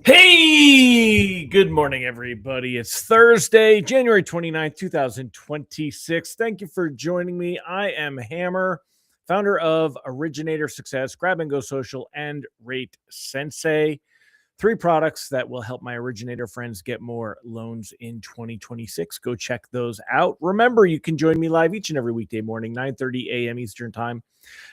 Hey, good morning, everybody. It's Thursday, January 29th, 2026. Thank you for joining me. I am Hammer, founder of Originator Success, Grab and Go Social, and Rate Sensei. Three products that will help my originator friends get more loans in 2026. Go check those out. Remember, you can join me live each and every weekday morning, 9:30 a.m. Eastern Time,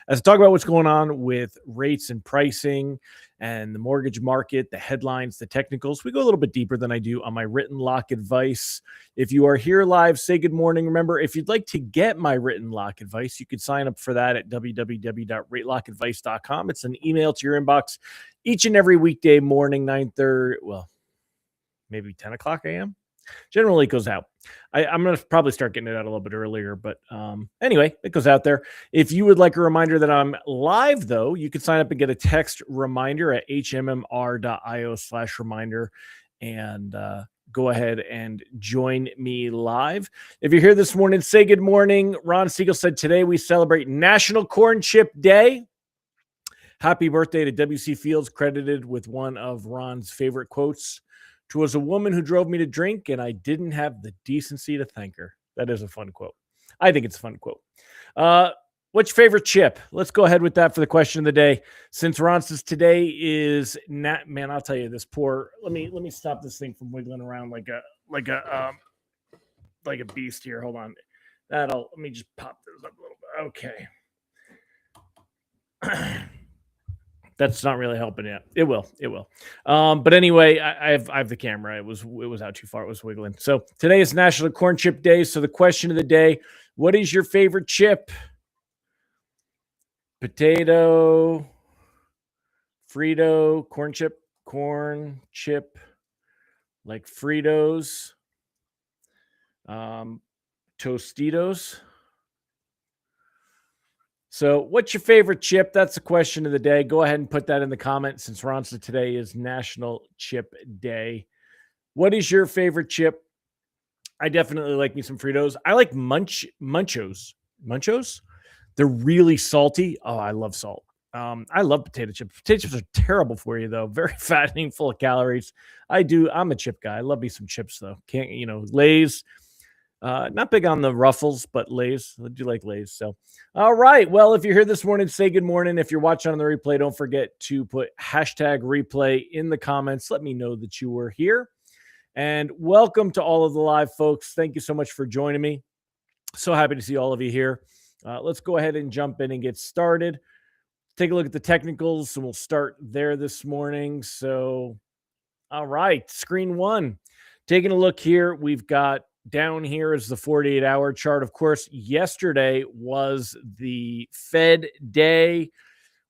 as I talk about what's going on with rates and pricing and the mortgage market, the headlines, the technicals. We go a little bit deeper than I do on my written lock advice. If you are here live, say good morning. Remember, if you'd like to get my written lock advice, you could sign up for that at www.ratelockadvice.com. It's an email to your inbox each and every weekday morning, 9:30, well, maybe 10 o'clock a.m. Generally, it goes out. I'm going to probably start getting it out a little bit earlier, but anyway, it goes out there. If you would like a reminder that I'm live, though, you can sign up and get a text reminder at hmmr.io/reminder and go ahead and join me live. If you're here this morning, say good morning. Ron Siegel said today we celebrate National Corn Chip Day. Happy birthday to W.C. Fields, credited with one of Ron's favorite quotes. "'Twas a woman who drove me to drink, and I didn't have the decency to thank her." That is a fun quote. I think it's a fun quote. What's your favorite chip? Let's go ahead with that for the question of the day. Since Ron says today is not, man, I'll tell you this poor. Let me stop this thing from wiggling around like a beast here. Hold on. Let me just pop this up a little bit. Okay. That's not really helping yet. It will. But anyway, I have the camera. It was out too far. It was wiggling. So today is National Corn Chip Day. So the question of the day: what is your favorite chip? Potato, Frito, corn chip, like Fritos, Tostitos. So, what's your favorite chip? That's the question of the day. Go ahead and put that in the comments since Ron said today is National Chip Day. What is your favorite chip? I definitely like me some Fritos. I like Munchos. Munchos? They're really salty. Oh, I love salt. I love potato chips. Potato chips are terrible for you, though. Very fattening, full of calories. I'm a chip guy. I love me some chips, though. Lay's. Not big on the Ruffles, but Lay's. I do like Lay's. So, all right. Well, if you're here this morning, say good morning. If you're watching on the replay, don't forget to put hashtag replay in the comments. Let me know that you were here. And welcome to all of the live folks. Thank you so much for joining me. So happy to see all of you here. Let's go ahead and jump in and get started. Take a look at the technicals, and we'll start there this morning. So, all right, screen one. Taking a look here, we've got down here is the 48-hour chart. Of course, yesterday was the Fed day.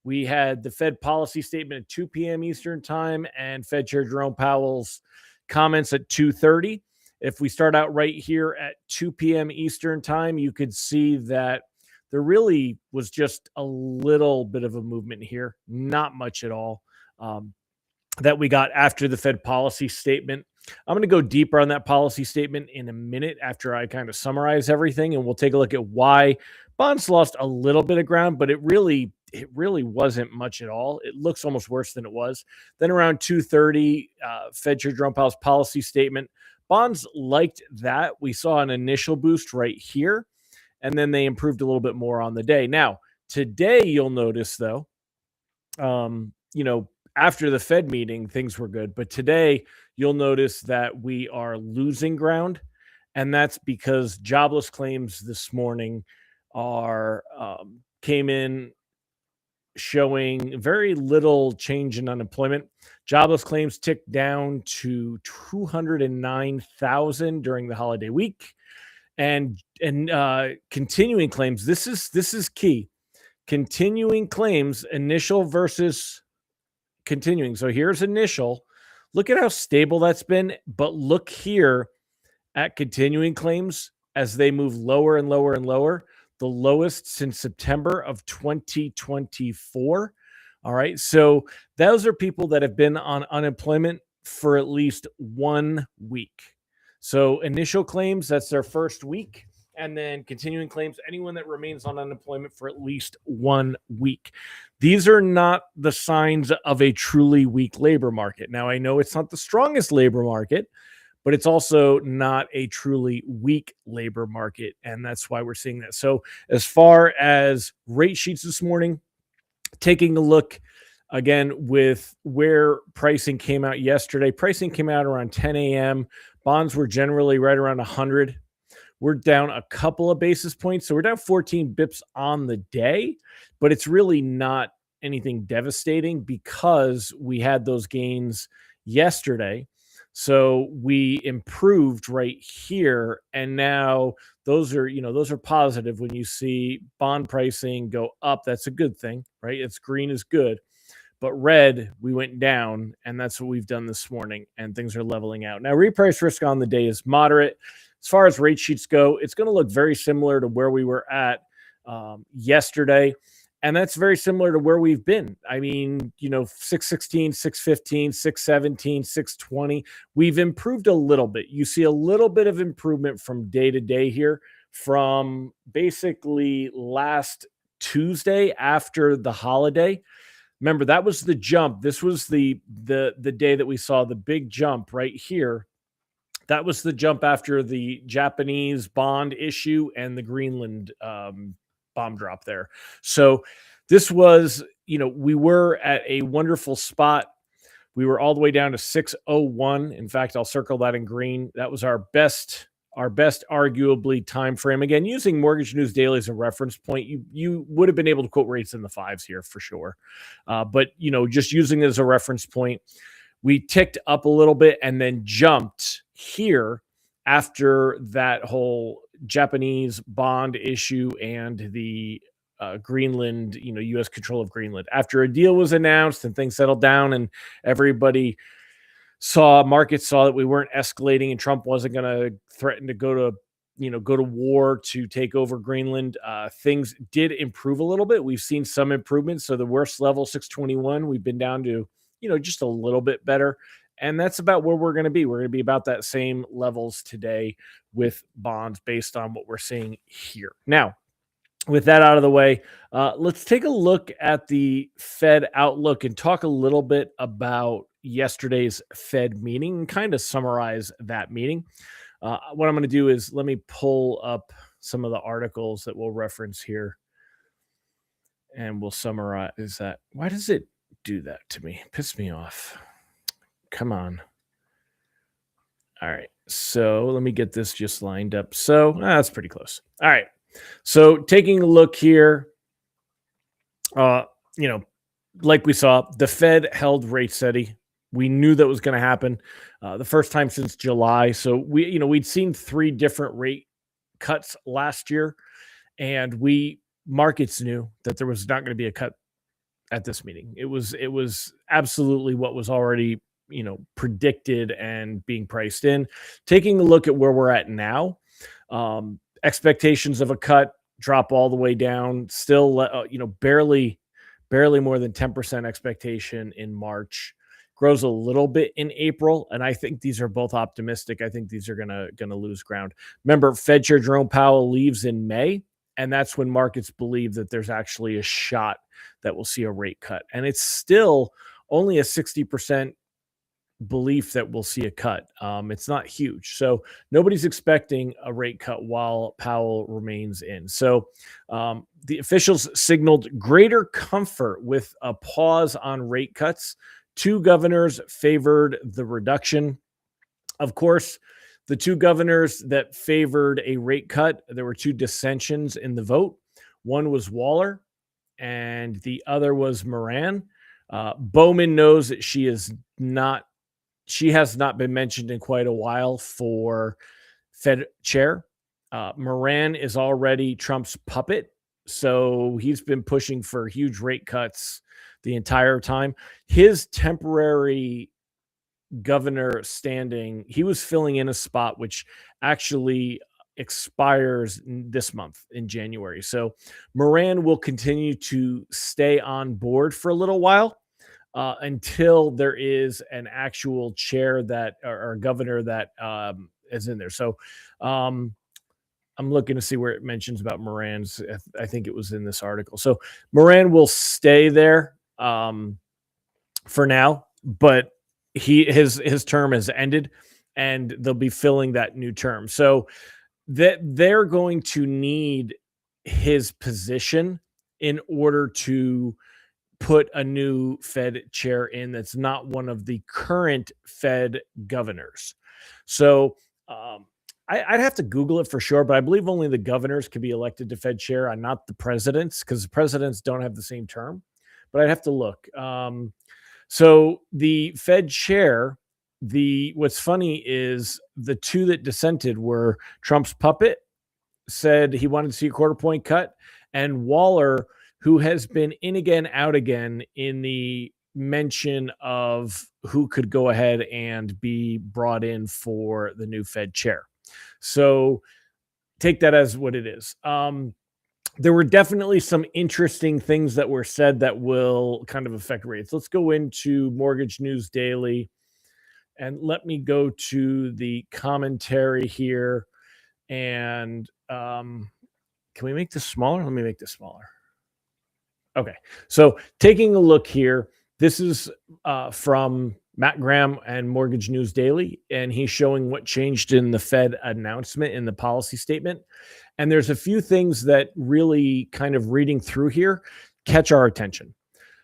We had the Fed policy statement at 2 p.m. Eastern time and Fed Chair Jerome Powell's comments at 2:30. If we start out right here at 2 p.m. Eastern time, you could see that there really was just a little bit of a movement here, not much at all, that we got after the Fed policy statement. I'm going to go deeper on that policy statement in a minute after I kind of summarize everything, and we'll take a look at why bonds lost a little bit of ground, but it really wasn't much at all. It looks almost worse than it was. Then around 2:30, Fed Chair Jerome Powell's policy statement. Bonds liked that. We saw an initial boost right here, and then they improved a little bit more on the day. Now, today you'll notice, though, after the Fed meeting, things were good. But today, you'll notice that we are losing ground. And that's because jobless claims this morning came in showing very little change in unemployment. Jobless claims ticked down to 209,000 during the holiday week. And continuing claims, this is key. Continuing claims, initial versus continuing. So here's initial. Look at how stable that's been, but look here at continuing claims as they move lower and lower and lower, the lowest since September of 2024. All right. So those are people that have been on unemployment for at least 1 week. So initial claims, that's their first week. And then continuing claims, anyone that remains on unemployment for at least 1 week. These are not the signs of a truly weak labor market. Now, I know it's not the strongest labor market, but it's also not a truly weak labor market. And that's why we're seeing that. So, as far as rate sheets this morning, taking a look again with where pricing came out yesterday, pricing came out around 10 a.m. Bonds were generally right around 100. We're down a couple of basis points. So we're down 14 bips on the day, but it's really not anything devastating because we had those gains yesterday. So we improved right here. And now those are positive when you see bond pricing go up. That's a good thing, right? It's green is good. But red, we went down, and that's what we've done this morning, and things are leveling out. Now, reprice risk on the day is moderate. As far as rate sheets go, it's going to look very similar to where we were at yesterday, and that's very similar to where we've been. I mean, 616, 615, 617, 620. We've improved a little bit. You see a little bit of improvement from day to day here from basically last Tuesday after the holiday. Remember, that was the jump. This was the day that we saw the big jump right here. That was the jump after the Japanese bond issue and the Greenland bomb drop there. So this was, we were at a wonderful spot. We were all the way down to 601. In fact, I'll circle that in green. That was our best arguably time frame. Again, using Mortgage News Daily as a reference point, you would have been able to quote rates in the fives here for sure. But just using it as a reference point, we ticked up a little bit and then jumped here after that whole Japanese bond issue and the Greenland, U.S. control of Greenland. After a deal was announced and things settled down and everybody markets saw that we weren't escalating and Trump wasn't going to threaten to go to war to take over Greenland. Things did improve a little bit. We've seen some improvements. So the worst level, 621, we've been down to, just a little bit better. And that's about where we're going to be. We're going to be about that same levels today with bonds based on what we're seeing here. Now, with that out of the way, let's take a look at the Fed outlook and talk a little bit about yesterday's Fed meeting and kind of summarize that meeting. What I'm going to do is let me pull up some of the articles that we'll reference here and we'll summarize that. Why does it do that to me? Piss me off. Come on. All right. So let me get this just lined up. So that's pretty close. All right. So taking a look here, like we saw, the Fed held rate steady. We knew that was going to happen the first time since July. So we'd seen 3 different rate cuts last year, and markets knew that there was not going to be a cut at this meeting. It was absolutely what was already predicted and being priced in. Taking a look at where we're at now, expectations of a cut drop all the way down. Still, barely more than 10% expectation in March. Grows a little bit in April, and I think these are both optimistic. I think these are gonna lose ground. Remember, Fed Chair Jerome Powell leaves in May, and that's when markets believe that there's actually a shot that we'll see a rate cut. And it's still only a 60% belief that we'll see a cut. It's not huge. So nobody's expecting a rate cut while Powell remains in. So the officials signaled greater comfort with a pause on rate cuts. 2 governors favored the reduction. Of course, the 2 governors that favored a rate cut, there were 2 dissensions in the vote. One was Waller and the other was Moran. Bowman knows that she has not been mentioned in quite a while for Fed chair. Moran is already Trump's puppet, so he's been pushing for huge rate cuts the entire time. His temporary governor standing, he was filling in a spot which actually expires this month in January. So Moran will continue to stay on board for a little while. Until there is an actual chair that or governor that is in there. So I'm looking to see where it mentions about Moran's. I think it was in this article. So Moran will stay there for now, but his term has ended, and they'll be filling that new term. So that they're going to need his position in order to put a new Fed chair in that's not one of the current Fed governors. So I'd have to Google it for sure, but I believe only the governors can be elected to Fed chair and not the presidents, because the presidents don't have the same term. But I'd have to look. So the Fed chair, what's funny is the two that dissented were Trump's puppet, said he wanted to see a quarter point cut, and Waller, who has been in again, out again in the mention of who could go ahead and be brought in for the new Fed chair. So take that as what it is. There were definitely some interesting things that were said that will kind of affect rates. Let's go into Mortgage News Daily, and let me go to the commentary here. And can we make this smaller? Let me make this smaller. Okay. So taking a look here, this is from Matt Graham and Mortgage News Daily, and he's showing what changed in the Fed announcement in the policy statement. And there's a few things that really kind of reading through here catch our attention.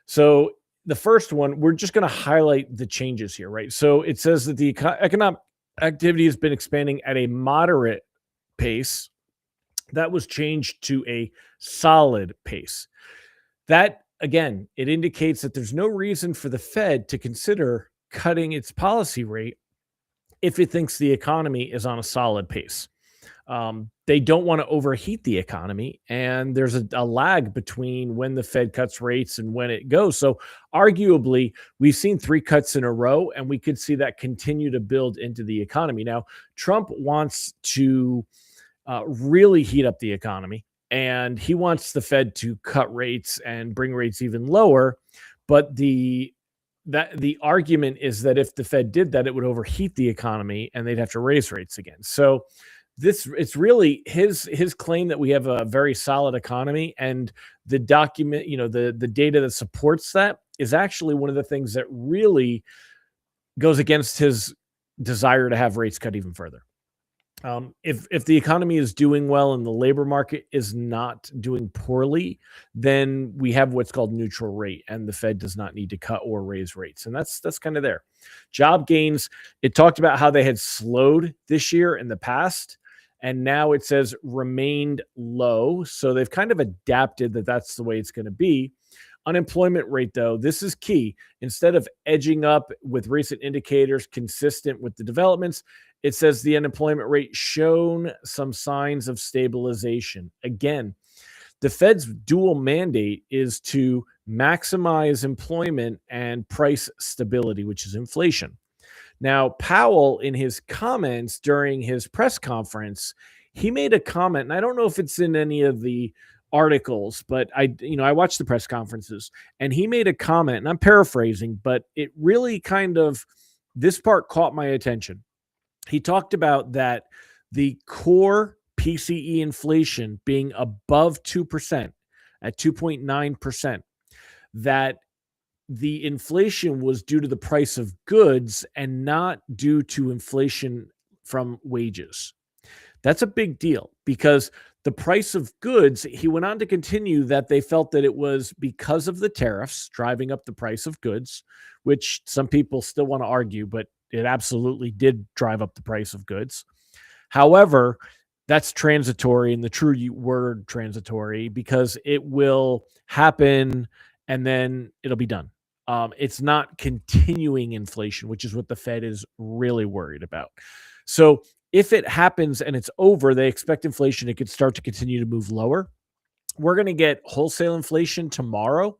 So the first one, we're just going to highlight the changes here, right? So it says that the economic activity has been expanding at a moderate pace. That was changed to a solid pace. That, again, it indicates that there's no reason for the Fed to consider cutting its policy rate if it thinks the economy is on a solid pace. They don't want to overheat the economy, and there's a lag between when the Fed cuts rates and when it goes. So arguably, we've seen 3 cuts in a row, and we could see that continue to build into the economy. Now, Trump wants to really heat up the economy, and he wants the Fed to cut rates and bring rates even lower. But the argument is that if the Fed did that, it would overheat the economy and they'd have to raise rates again. So it's really his claim that we have a very solid economy, and the document, the data that supports that is actually one of the things that really goes against his desire to have rates cut even further. If the economy is doing well and the labor market is not doing poorly, then we have what's called neutral rate, and the Fed does not need to cut or raise rates. And that's kind of there. Job gains, it talked about how they had slowed this year in the past, and now it says remained low. So they've kind of adapted that that's the way it's going to be. Unemployment rate, though, this is key. Instead of edging up with recent indicators consistent with the developments, it says the unemployment rate shown some signs of stabilization. Again, the Fed's dual mandate is to maximize employment and price stability, which is inflation. Now, Powell, in his comments during his press conference, he made a comment, and I don't know if it's in any of the articles, but I watched the press conferences, and he made a comment, and I'm paraphrasing, but it really this part caught my attention. He talked about that the core PCE inflation being above 2% at 2.9%, that the inflation was due to the price of goods and not due to inflation from wages. That's a big deal, because the price of goods, he went on to continue that they felt that it was because of the tariffs driving up the price of goods, which some people still want to argue, but it absolutely did drive up the price of goods. However, that's transitory, and the true word transitory, because it will happen and then it'll be done. It's not continuing inflation, which is what the Fed is really worried about. So if it happens and it's over, they expect inflation, it could start to continue to move lower. We're going to get wholesale inflation tomorrow.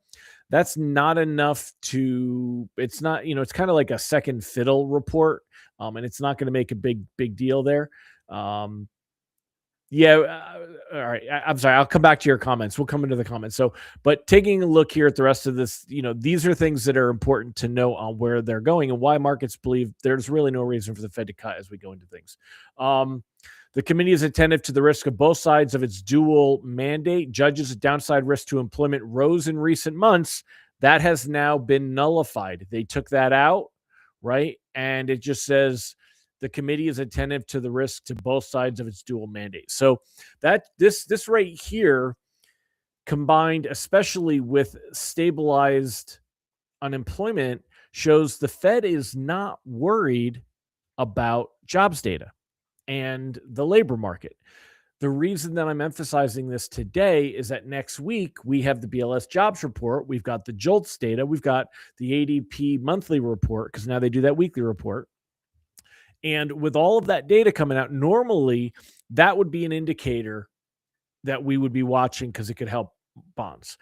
That's not enough it's not, it's kind of like a second fiddle report. And it's not going to make a big deal there. All right. I'm sorry. I'll come back to your comments. We'll come into the comments. So, but taking a look here at the rest of this, these are things that are important to know on where they're going and why markets believe there's really no reason for the Fed to cut as we go into things. The committee is attentive to the risk of both sides of its dual mandate. Judges' downside risk to employment rose in recent months. That has now been nullified. They took that out, right? And it just says the committee is attentive to the risk to both sides of its dual mandate. So that this right here, combined especially with stabilized unemployment, shows the Fed is not worried about jobs data and the labor market. The reason that I'm emphasizing this today is that next week we have the BLS jobs report. We've got the JOLTS data. We've got the ADP monthly report, because now they do that weekly report. And with all of that data coming out, normally that would be an indicator that we would be watching because it could help bonds.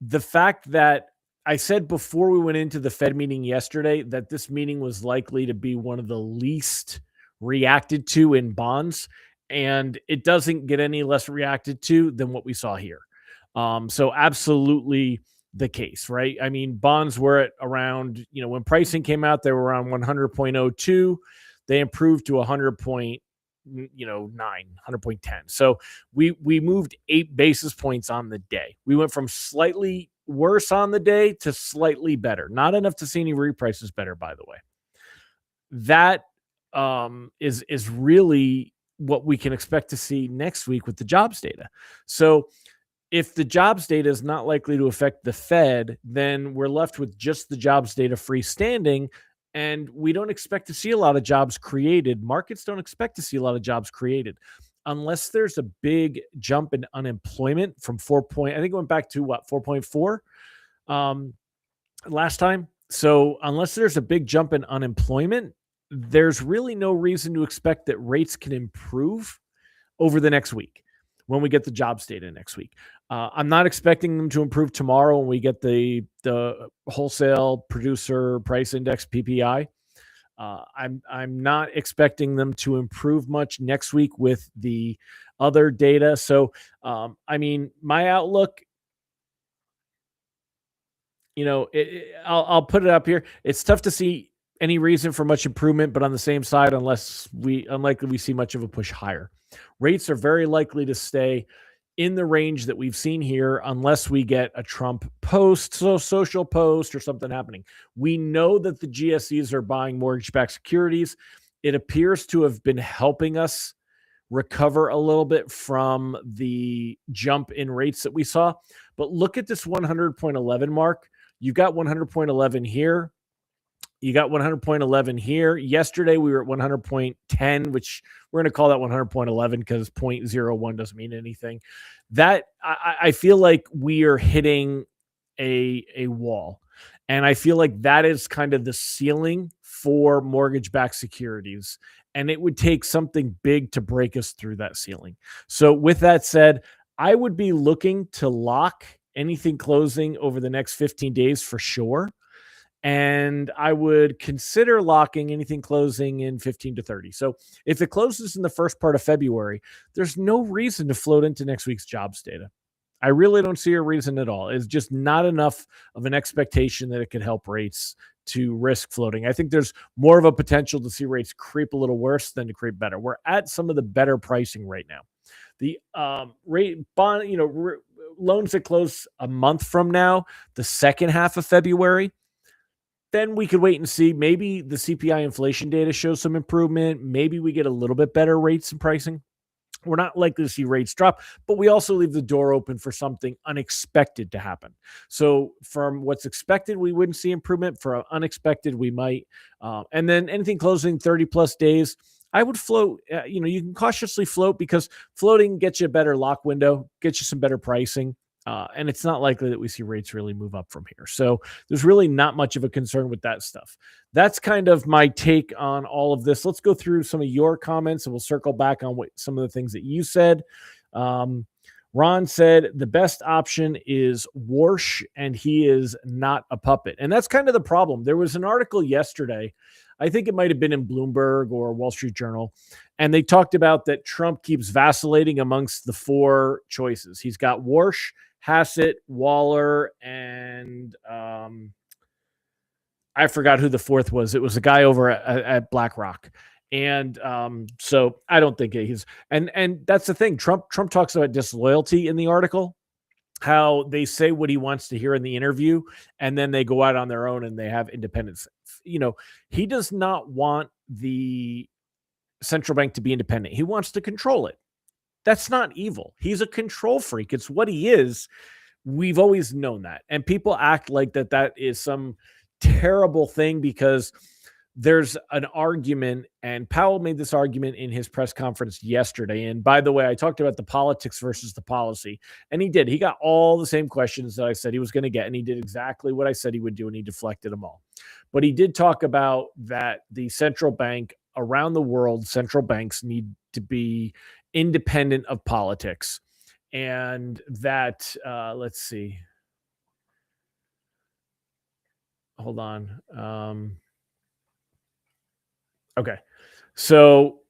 The fact that I said before we went into the Fed meeting yesterday that this meeting was likely to be one of the least reacted to in bonds, and it doesn't get any less reacted to than what we saw here. So absolutely the case, right? I mean, bonds were at around, when pricing came out, they were around 100.02. They improved to 100.9, 100.10. So we moved 8 basis points on the day. We went from slightly worse on the day to slightly better. Not enough to see any reprices better, by the way. That is really what we can expect to see next week with the jobs data. So if the jobs data is not likely to affect the Fed, then we're left with just the jobs data freestanding, and we don't expect to see a lot of jobs created. Markets don't expect to see a lot of jobs created unless there's a big jump in unemployment from 4 point. I think it went back to 4.4 last time. So unless there's a big jump in unemployment, there's really no reason to expect that rates can improve over the next week when we get the jobs data next week. I'm not expecting them to improve tomorrow when we get the wholesale producer price index PPI. I'm not expecting them to improve much next week with the other data. So, my outlook, I'll put it up here. It's tough to see any reason for much improvement, but on the same side, unlikely we see much of a push higher. Rates are very likely to stay in the range that we've seen here unless we get a Trump post, social post or something happening. We know that the GSEs are buying mortgage-backed securities. It appears to have been helping us recover a little bit from the jump in rates that we saw. But look at this 100.11 mark. You've got 100.11 here. You got 100.11 here. Yesterday, we were at 100.10, which we're going to call that 100.11 because 0.01 doesn't mean anything. That I feel like we are hitting a wall. And I feel like that is kind of the ceiling for mortgage-backed securities. And it would take something big to break us through that ceiling. So with that said, I would be looking to lock anything closing over the next 15 days for sure. And I would consider locking anything closing in 15 to 30. So if it closes in the first part of February, there's no reason to float into next week's jobs data. I really don't see a reason at all. It's just not enough of an expectation that it could help rates to risk floating. I think there's more of a potential to see rates creep a little worse than to creep better. We're at some of the better pricing right now. The rate bond, loans that close a month from now, the second half of February, then we could wait and see. Maybe the CPI inflation data shows some improvement. Maybe we get a little bit better rates and pricing. We're not likely to see rates drop, but we also leave the door open for something unexpected to happen. So from what's expected, we wouldn't see improvement. For unexpected, we might. And then anything closing 30 plus days, I would float. You can cautiously float because floating gets you a better lock window, gets you some better pricing. And it's not likely that we see rates really move up from here. So there's really not much of a concern with that stuff. That's kind of my take on all of this. Let's go through some of your comments and we'll circle back on some of the things that you said. Ron said the best option is Warsh, and he is not a puppet. And that's kind of the problem. There was an article yesterday, I think it might have been in Bloomberg or Wall Street Journal, and they talked about that Trump keeps vacillating amongst the 4 choices. He's got Warsh, Hassett, Waller, and I forgot who the 4th was. It was a guy over at BlackRock. And so I don't think he's and that's the thing. Trump talks about disloyalty in the article, how they say what he wants to hear in the interview, and then they go out on their own and they have independence. He does not want the central bank to be independent. He wants to control it. That's not evil. He's a control freak. It's what he is. We've always known that. And people act like that is some terrible thing because there's an argument, and Powell made this argument in his press conference yesterday. And by the way, I talked about the politics versus the policy, and he did. He got all the same questions that I said he was going to get, and he did exactly what I said he would do, and he deflected them all. But he did talk about that the central bank around the world, central banks need to be independent of politics. And that, let's see. Hold on. Okay. So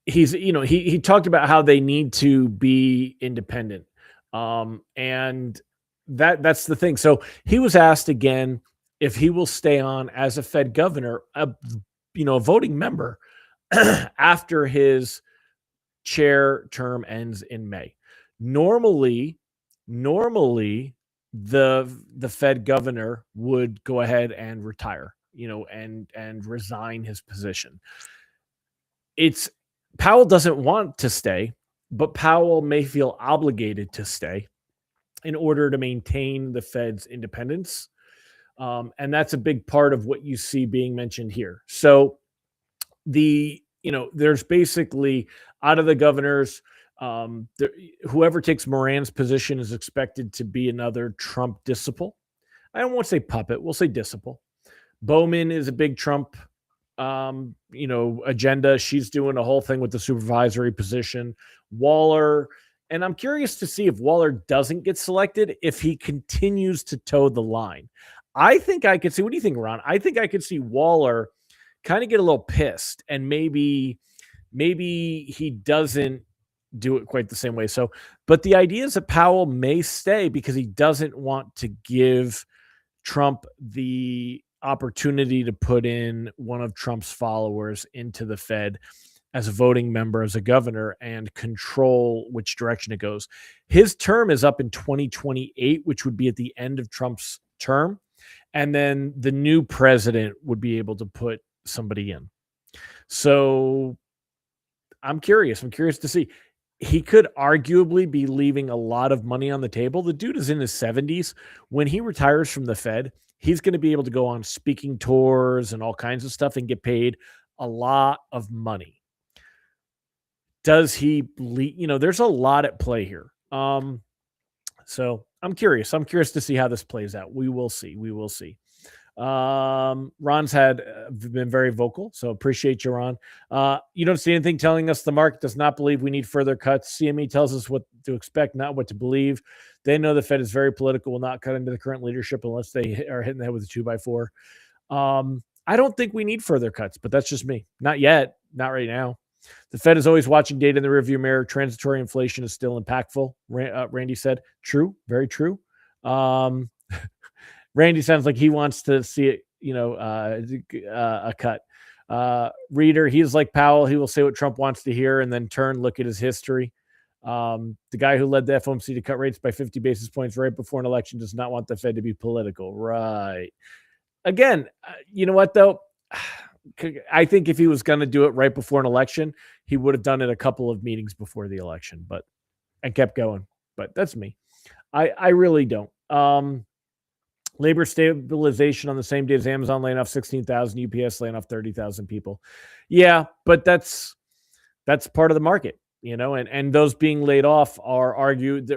he talked about how they need to be independent. And that's the thing. So he was asked again if he will stay on as a Fed governor, a voting member after his chair term ends in May. Normally the Fed governor would go ahead and retire, and resign his position. Powell doesn't want to stay, but Powell may feel obligated to stay in order to maintain the Fed's independence. And that's a big part of what you see being mentioned here. So there's basically out of the governors, whoever takes Moran's position is expected to be another Trump disciple. I don't want to say puppet. We'll say disciple. Bowman is a big Trump, agenda. She's doing a whole thing with the supervisory position. Waller, and I'm curious to see if Waller doesn't get selected, if he continues to toe the line. I think I could see. What do you think, Ron? I think I could see Waller kind of get a little pissed, and maybe he doesn't do it quite the same way. So, but the idea is that Powell may stay because he doesn't want to give Trump the opportunity to put in one of Trump's followers into the Fed as a voting member, as a governor, and control which direction it goes. His term is up in 2028, which would be at the end of Trump's term. And then the new president would be able to put somebody in. So I'm curious to see. He could arguably be leaving a lot of money on the table. The dude is in his 70s. When he retires from the Fed, he's going to be able to go on speaking tours and all kinds of stuff and get paid a lot of money. Does he there's a lot at play here. So I'm curious to see how this plays out. We will see. Ron's been very vocal, so appreciate you, Ron. You don't see anything telling us the market does not believe we need further cuts. CME tells us what to expect, not what to believe. They know the Fed is very political, will not cut into the current leadership unless they are hitting the head with a 2x4. I don't think we need further cuts, but that's just me. Not yet, not right now. The Fed is always watching data in the rearview mirror. Transitory inflation is still impactful, Randy said. True, very true. Randy sounds like he wants to see it, a cut. Reader, he's like Powell. He will say what Trump wants to hear and then look at his history. The guy who led the FOMC to cut rates by 50 basis points right before an election does not want the Fed to be political. Right. Again, you know what, though? I think if he was going to do it right before an election, he would have done it a couple of meetings before the election, and kept going. But that's me. I really don't. Labor stabilization on the same day as Amazon laying off 16,000, UPS laying off 30,000 people. Yeah, but that's part of the market, and those being laid off are argued.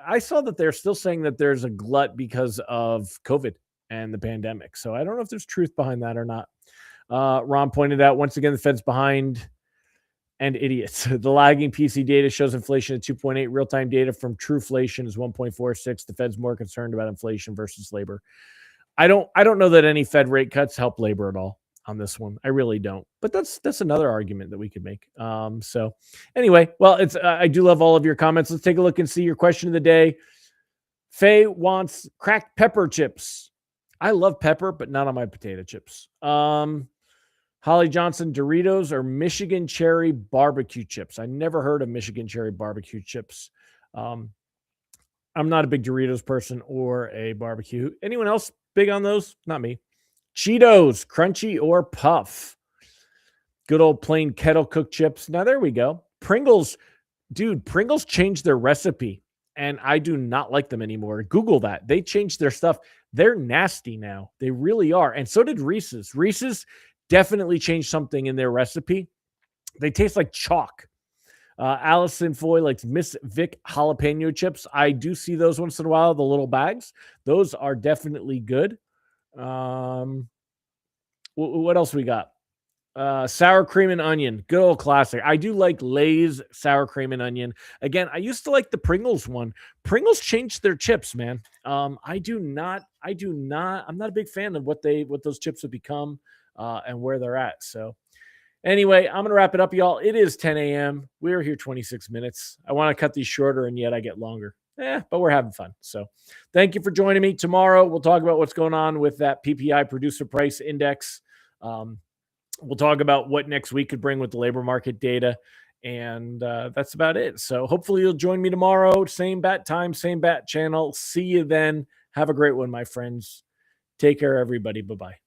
I saw that they're still saying that there's a glut because of COVID and the pandemic. So I don't know if there's truth behind that or not. Ron pointed out, once again, the Fed's behind and idiots. The lagging PC data shows inflation at 2.8. Real-time data from Truflation is 1.46. The Fed's more concerned about inflation versus labor. I don't know that any Fed rate cuts help labor at all on this one. I really don't. But that's another argument that we could make. So anyway, well, it's I do love all of your comments. Let's take a look and see your question of the day. Faye wants cracked pepper chips. I love pepper, but not on my potato chips. Holly Johnson, Doritos or Michigan cherry barbecue chips? I never heard of Michigan cherry barbecue chips. I'm not a big Doritos person or a barbecue. Anyone else big on those? Not me. Cheetos, crunchy or puff? Good old plain kettle cooked chips. Now, there we go. Pringles, dude, Pringles changed their recipe and I do not like them anymore. Google that. They changed their stuff. They're nasty now. They really are. And so did Reese's. Reese's definitely changed something in their recipe. They taste like chalk. Allison Foy likes Miss Vic jalapeno chips. I do see those once in a while, the little bags. Those are definitely good. What else we got? Sour cream and onion, good old classic. I do like Lay's sour cream and onion. Again, I used to like the Pringles one. Pringles changed their chips, man. I'm not a big fan of what those chips have become and where they're at. So anyway, I'm gonna wrap it up, y'all. It is 10 a.m. We're here 26 minutes. I want to cut these shorter, and yet I get longer. But we're having fun. So thank you for joining me. Tomorrow we'll talk about what's going on with that PPI producer price index. We'll talk about what next week could bring with the labor market data. And that's about it. So hopefully you'll join me tomorrow. Same bat time, same bat channel. See you then. Have a great one, my friends. Take care, everybody. Bye-bye.